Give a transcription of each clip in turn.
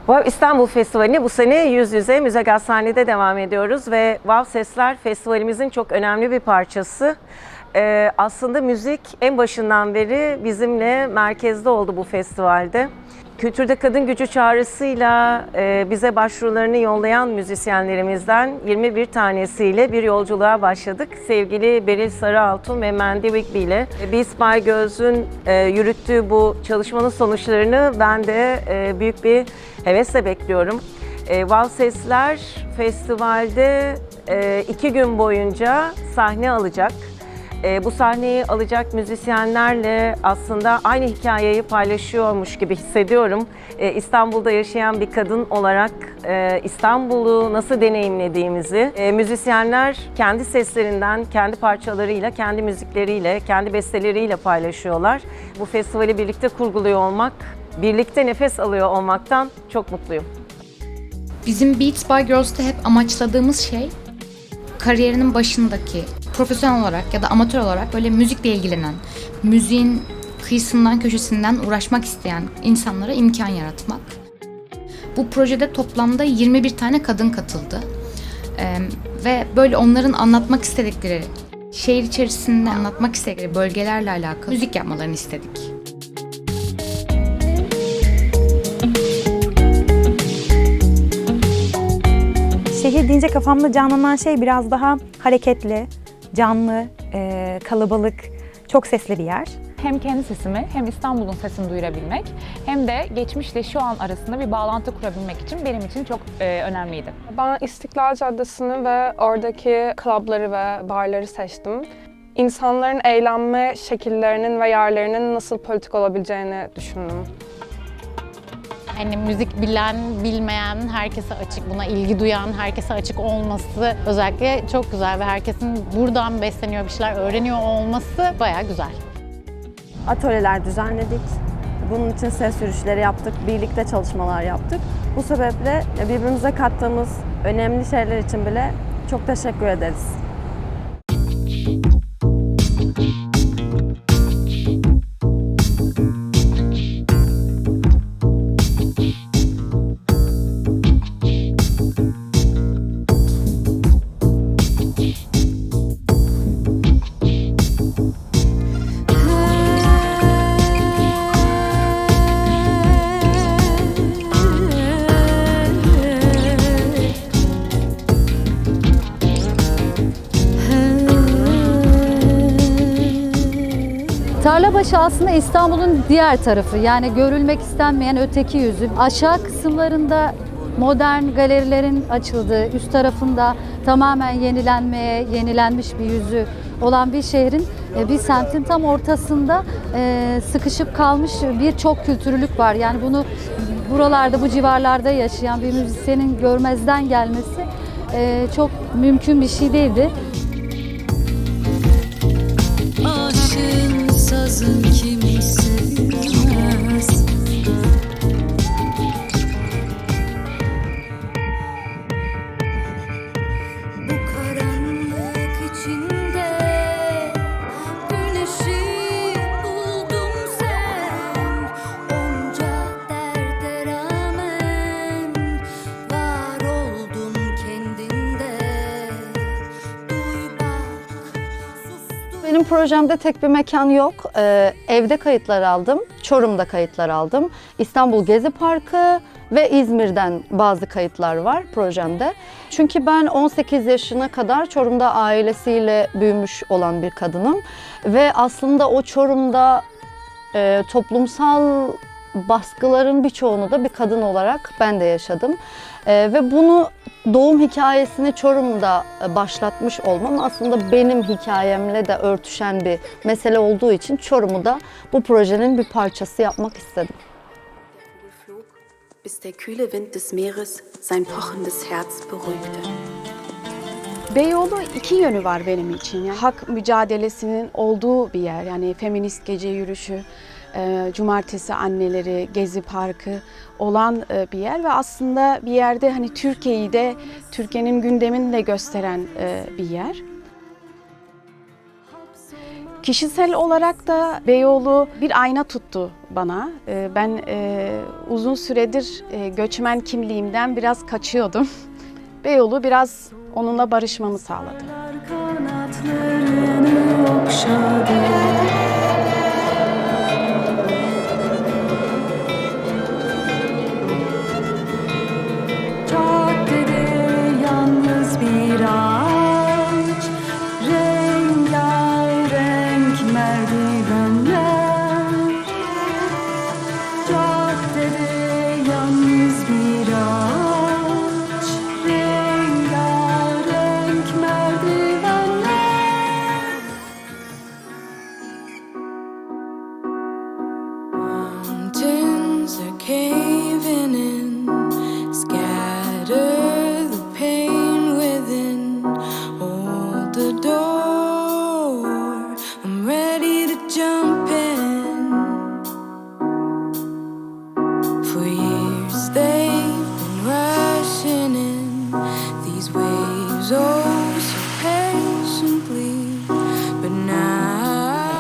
Wow İstanbul Festivali'ne bu sene yüz yüze Müze Gazhane'de devam ediyoruz ve Wow Sesler Festivalimizin çok önemli bir parçası. Aslında müzik en başından beri bizimle merkezde oldu bu festivalde. Kültürde Kadın Gücü çağrısıyla bize başvurularını yollayan müzisyenlerimizden 21 tanesiyle bir yolculuğa başladık. Sevgili Beril Sarıaltun ve Mandy Wigby ile Beats by Girls'ün yürüttüğü bu çalışmanın sonuçlarını ben de büyük bir hevesle bekliyorum. Wow Sesler Festival'de 2 gün boyunca sahne alacak. Bu sahneyi alacak müzisyenlerle aslında aynı hikayeyi paylaşıyormuş gibi hissediyorum. İstanbul'da yaşayan bir kadın olarak İstanbul'u nasıl deneyimlediğimizi müzisyenler kendi seslerinden, kendi parçalarıyla, kendi müzikleriyle, kendi besteleriyle paylaşıyorlar. Bu festivali birlikte kurguluyor olmak, birlikte nefes alıyor olmaktan çok mutluyum. Bizim Beats by Girls'te hep amaçladığımız şey kariyerinin başındaki profesyonel olarak ya da amatör olarak böyle müzikle ilgilenen, müziğin kıyısından köşesinden uğraşmak isteyen insanlara imkan yaratmak. Bu projede toplamda 21 tane kadın katıldı. Ve böyle onların anlatmak istedikleri, şehir içerisinde anlatmak istedikleri bölgelerle alakalı müzik yapmalarını istedik. Şehir deyince kafamda canlanan şey biraz daha hareketli, canlı, kalabalık, çok sesli bir yer. Hem kendi sesimi hem İstanbul'un sesini duyurabilmek hem de geçmişle şu an arasında bir bağlantı kurabilmek için benim için çok önemliydi. Ben İstiklal Caddesi'ni ve oradaki klapları ve barları seçtim. İnsanların eğlenme şekillerinin ve yerlerinin nasıl politik olabileceğini düşündüm. Hani müzik bilen, bilmeyen, herkese açık, buna ilgi duyan, herkese açık olması özellikle çok güzel ve herkesin buradan besleniyor, bir şeyler öğreniyor olması bayağı güzel. Atölyeler düzenledik. Bunun için ses yürüyüşleri yaptık, birlikte çalışmalar yaptık. Bu sebeple birbirimize kattığımız önemli şeyler için bile çok teşekkür ederiz. Tarlabaşı aslında İstanbul'un diğer tarafı, yani görülmek istenmeyen öteki yüzü. Aşağı kısımlarında modern galerilerin açıldığı, üst tarafında tamamen yenilenmiş bir yüzü olan bir şehrin, bir semtin tam ortasında sıkışıp kalmış birçok kültürlülük var. Yani bunu buralarda, bu civarlarda yaşayan bir müzisyenin görmezden gelmesi çok mümkün bir şey değildi. Sazın kimi sevmez. Bu karanlık içinde güneşi buldum sen. Onca derde rağmen var oldun kendinde. Duy bak, sustum. Benim projemde tek bir mekan yok. Evde kayıtlar aldım, Çorum'da kayıtlar aldım. İstanbul Gezi Parkı ve İzmir'den bazı kayıtlar var projemde. Çünkü ben 18 yaşına kadar Çorum'da ailesiyle büyümüş olan bir kadınım. Ve aslında o Çorum'da toplumsal baskıların birçoğunu da bir kadın olarak ben de yaşadım. Ve bunu doğum hikayesini Çorum'da başlatmış olmam aslında benim hikayemle de örtüşen bir mesele olduğu için Çorum'u da bu projenin bir parçası yapmak istedim. Bis der kühle Wind des Meeres sein pochendes Herz beruhigte. Beyoğlu iki yönü var benim için. Yani hak mücadelesinin olduğu bir yer. Yani feminist gece yürüyüşü, cumartesi anneleri, Gezi Parkı olan bir yer ve aslında bir yerde hani Türkiye'yi de, Türkiye'nin gündemini de gösteren bir yer. Kişisel olarak da Beyoğlu bir ayna tuttu bana. Ben uzun süredir göçmen kimliğimden biraz kaçıyordum. Beyoğlu biraz onunla barışmamı sağladı.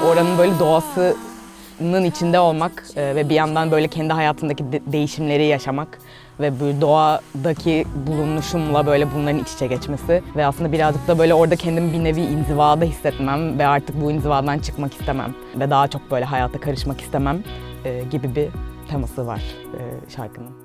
Oranın böyle doğasının içinde olmak ve bir yandan böyle kendi hayatımdaki değişimleri yaşamak ve böyle doğadaki bulunuşumla böyle bunların iç içe geçmesi ve aslında birazcık da böyle orada kendimi bir nevi inzivada hissetmem ve artık bu inzivadan çıkmak istemem ve daha çok böyle hayata karışmak istemem gibi bir teması var şarkının.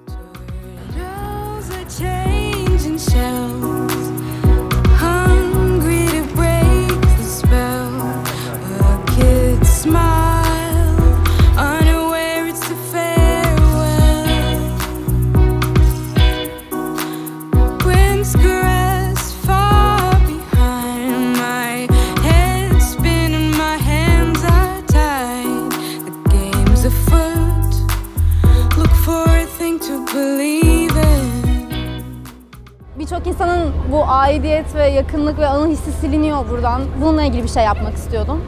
Birçok insanın bu aidiyet ve yakınlık ve anı hissi siliniyor buradan. Bununla ilgili bir şey yapmak istiyordum.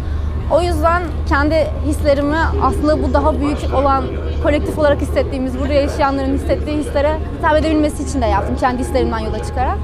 O yüzden kendi hislerimi aslında bu daha büyük olan, kolektif olarak hissettiğimiz, burada yaşayanların hissettiği hislere hitap edebilmesi için de yaptım. Kendi hislerimden yola çıkarak.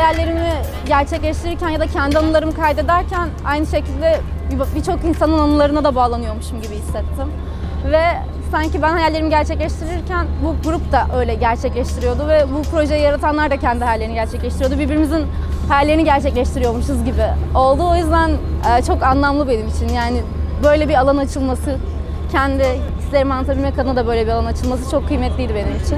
Hayallerimi gerçekleştirirken ya da kendi anılarımı kaydederken aynı şekilde birçok insanın anılarına da bağlanıyormuşum gibi hissettim. Ve sanki ben hayallerimi gerçekleştirirken bu grup da öyle gerçekleştiriyordu ve bu projeyi yaratanlar da kendi hayallerini gerçekleştiriyordu. Birbirimizin hayallerini gerçekleştiriyormuşuz gibi oldu. O yüzden çok anlamlı benim için. Yani böyle bir alan açılması, kendi hislerimi anlatabilmek adına da böyle bir alan açılması çok kıymetliydi benim için.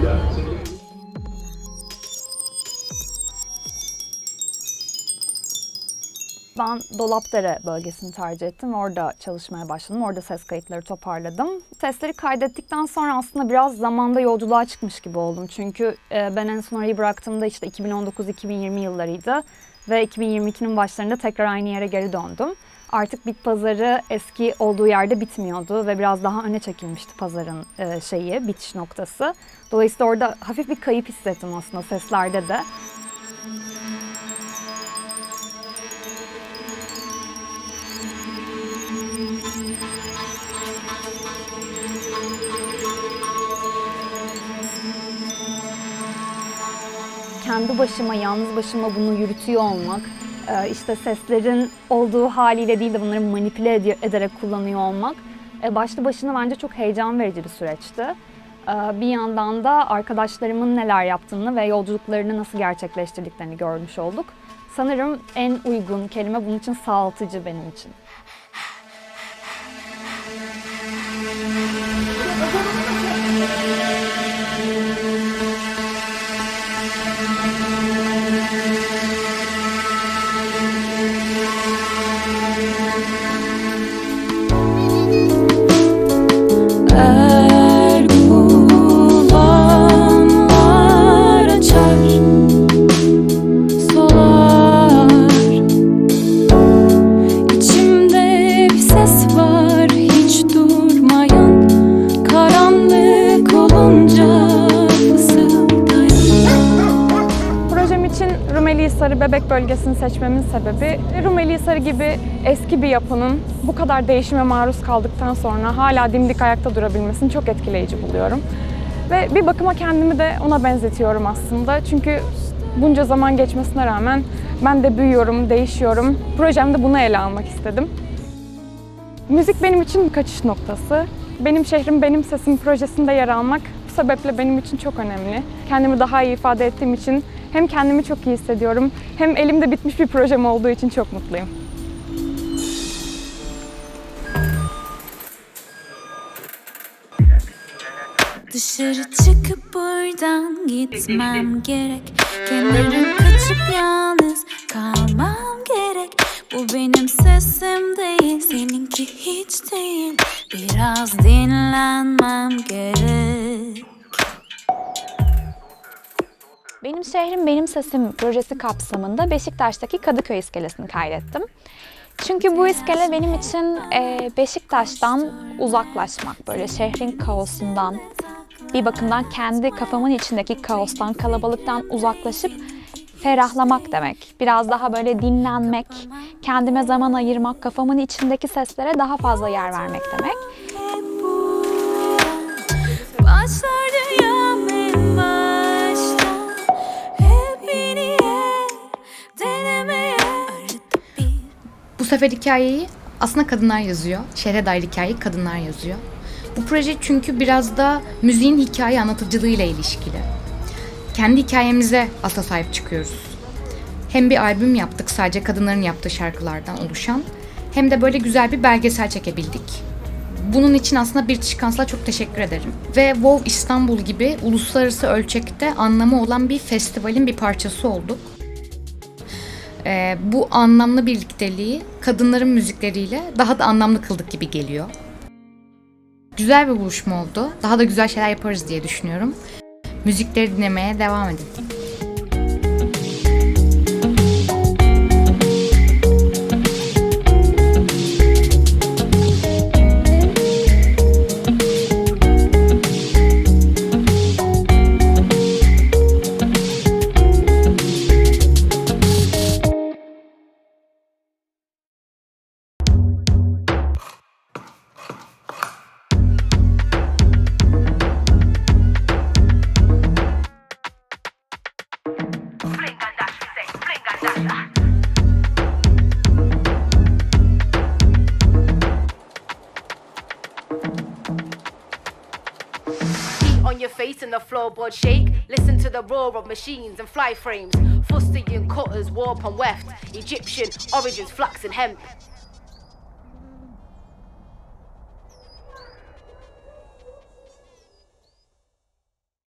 Ben Dolapdere bölgesini tercih ettim. Orada çalışmaya başladım. Orada ses kayıtları toparladım. Sesleri kaydettikten sonra aslında biraz zamanda yolculuğa çıkmış gibi oldum. Çünkü ben en son orayı bıraktığımda işte 2019-2020 yıllarıydı. Ve 2022'nin başlarında tekrar aynı yere geri döndüm. Artık bit pazarı eski olduğu yerde bitmiyordu ve biraz daha öne çekilmişti pazarın bitiş noktası. Dolayısıyla orada hafif bir kayıp hissettim aslında seslerde de. Kendi başıma, yalnız başıma bunu yürütüyor olmak, işte seslerin olduğu haliyle değil de bunları manipüle ederek kullanıyor olmak başlı başına bence çok heyecan verici bir süreçti. Bir yandan da arkadaşlarımın neler yaptığını ve yolculuklarını nasıl gerçekleştirdiklerini görmüş olduk. Sanırım en uygun kelime bunun için sağaltıcı benim için. bölgesini seçmemin sebebi Rumeli Hisarı gibi eski bir yapının bu kadar değişime maruz kaldıktan sonra hala dimdik ayakta durabilmesini çok etkileyici buluyorum. Ve bir bakıma kendimi de ona benzetiyorum aslında. Çünkü bunca zaman geçmesine rağmen ben de büyüyorum, değişiyorum. Projemde bunu ele almak istedim. Müzik benim için bir kaçış noktası. Benim Şehrim Benim Sesim projesinde yer almak bu sebeple benim için çok önemli. Kendimi daha iyi ifade ettiğim için hem kendimi çok iyi hissediyorum hem elimde bitmiş bir projem olduğu için çok mutluyum. Dışarı çıkıp buradan gitmem gerek. Kenarım kaçıp yalnız kalmam gerek. Bu benim sesim değil, seninki hiç değil. Biraz dinlenmem gerek. Benim Şehrim Benim Sesim projesi kapsamında Beşiktaş'taki Kadıköy iskelesini kaydettim. Çünkü bu iskele benim için Beşiktaş'tan uzaklaşmak, böyle şehrin kaosundan, bir bakımdan kendi kafamın içindeki kaostan, kalabalıktan uzaklaşıp ferahlamak demek. Biraz daha böyle dinlenmek, kendime zaman ayırmak, kafamın içindeki seslere daha fazla yer vermek demek. Başlarda en başta hep yeniye denemeye. Bu sefer hikayeyi aslında kadınlar yazıyor. Şehre dair hikayeyi kadınlar yazıyor. Bu proje çünkü biraz da müziğin hikaye anlatıcılığıyla ilişkili. Kendi hikayemize asla sahip çıkıyoruz. Hem bir albüm yaptık sadece kadınların yaptığı şarkılardan oluşan, hem de böyle güzel bir belgesel çekebildik. Bunun için aslında British Council'a çok teşekkür ederim. Ve WOW İstanbul gibi uluslararası ölçekte anlamı olan bir festivalin bir parçası olduk. Bu anlamlı birlikteliği kadınların müzikleriyle daha da anlamlı kıldık gibi geliyor. Güzel bir buluşma oldu. Daha da güzel şeyler yaparız diye düşünüyorum. Müzikleri dinlemeye devam edin. On your face and the floorboard shake. Listen to the roar of machines and fly frames. Fustian cutters warp and weft. Egyptian origins, flax and hemp.